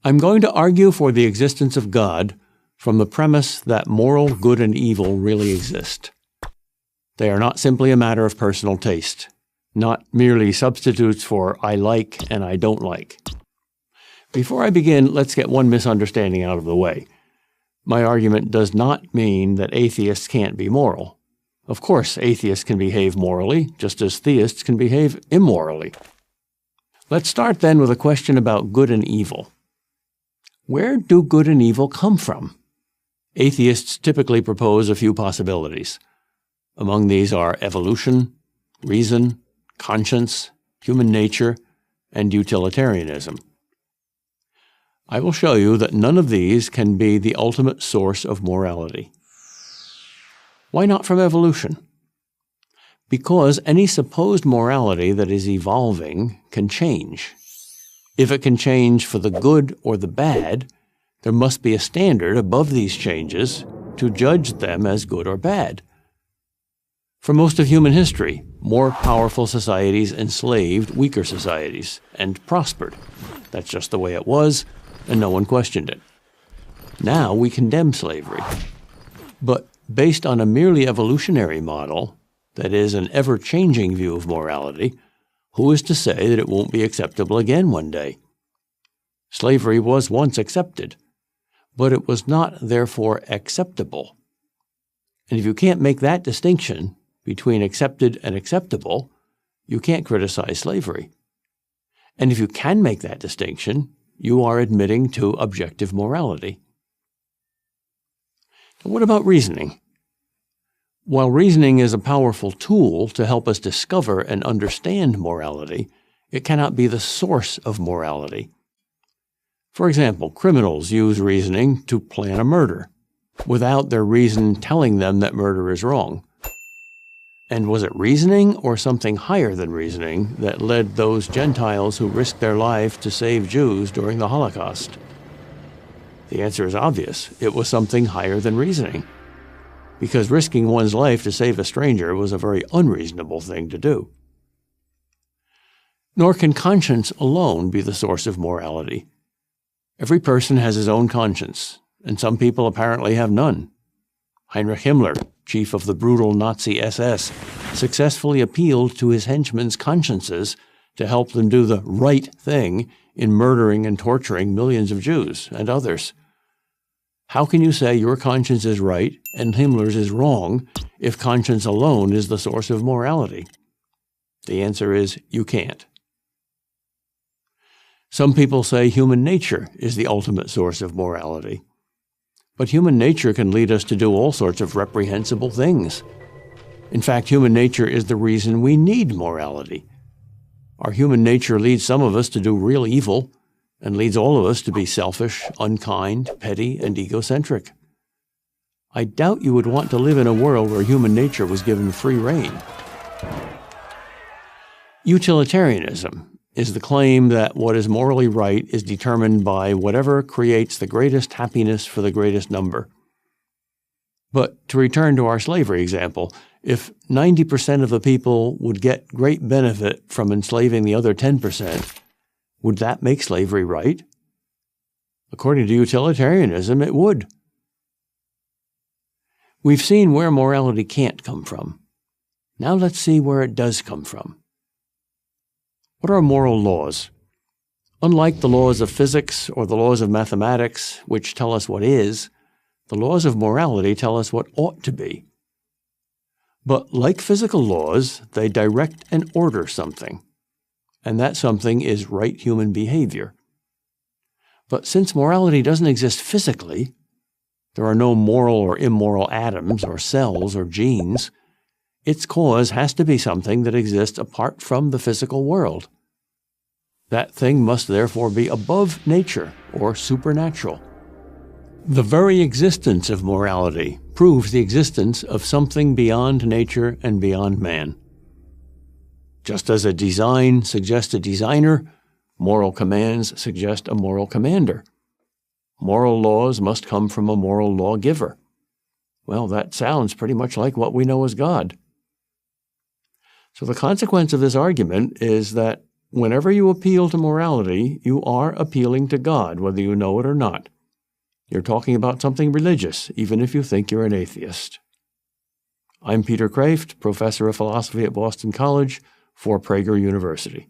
I'm going to argue for the existence of God from the premise that moral good and evil really exist. They are not simply a matter of personal taste, not merely substitutes for I like and I don't like. Before I begin, let's get one misunderstanding out of the way. My argument does not mean that atheists can't be moral. Of course, atheists can behave morally, just as theists can behave immorally. Let's start then with a question about good and evil. Where do good and evil come from? Atheists typically propose a few possibilities. Among these are evolution, reason, conscience, human nature, and utilitarianism. I will show you that none of these can be the ultimate source of morality. Why not from evolution? Because any supposed morality that is evolving can change. If it can change for the good or the bad, there must be a standard above these changes to judge them as good or bad. For most of human history, more powerful societies enslaved weaker societies and prospered. That's just the way it was, and no one questioned it. Now we condemn slavery. But based on a merely evolutionary model, that is, an ever-changing view of morality, who is to say that it won't be acceptable again one day? Slavery was once accepted, but it was not therefore acceptable. And if you can't make that distinction between accepted and acceptable, you can't criticize slavery. And if you can make that distinction, you are admitting to objective morality. What about reasoning? While reasoning is a powerful tool to help us discover and understand morality, it cannot be the source of morality. For example, criminals use reasoning to plan a murder, without their reason telling them that murder is wrong. And was it reasoning or something higher than reasoning that led those Gentiles who risked their life to save Jews during the Holocaust? The answer is obvious. It was something higher than reasoning, because risking one's life to save a stranger was a very unreasonable thing to do. Nor can conscience alone be the source of morality. Every person has his own conscience, and some people apparently have none. Heinrich Himmler, chief of the brutal Nazi SS, successfully appealed to his henchmen's consciences to help them do the right thing in murdering and torturing millions of Jews and others. How can you say your conscience is right and Himmler's is wrong if conscience alone is the source of morality? The answer is you can't. Some people say human nature is the ultimate source of morality. But human nature can lead us to do all sorts of reprehensible things. In fact, human nature is the reason we need morality. Our human nature leads some of us to do real evil, and leads all of us to be selfish, unkind, petty, and egocentric. I doubt you would want to live in a world where human nature was given free rein. Utilitarianism is the claim that what is morally right is determined by whatever creates the greatest happiness for the greatest number. But to return to our slavery example, if 90% of the people would get great benefit from enslaving the other 10%, would that make slavery right? According to utilitarianism, it would. We've seen where morality can't come from. Now let's see where it does come from. What are moral laws? Unlike the laws of physics or the laws of mathematics, which tell us what is, the laws of morality tell us what ought to be. But like physical laws, they direct and order something, and that something is right human behavior. But since morality doesn't exist physically, there are no moral or immoral atoms or cells or genes, its cause has to be something that exists apart from the physical world. That thing must therefore be above nature or supernatural. The very existence of morality proves the existence of something beyond nature and beyond man. Just as a design suggests a designer, moral commands suggest a moral commander. Moral laws must come from a moral lawgiver. Well, that sounds pretty much like what we know as God. So the consequence of this argument is that Whenever you appeal to morality, you are appealing to God, whether you know it or not. You're talking about something religious, even if you think you're an atheist. I'm Peter Kreeft, professor of philosophy at Boston College for Prager University.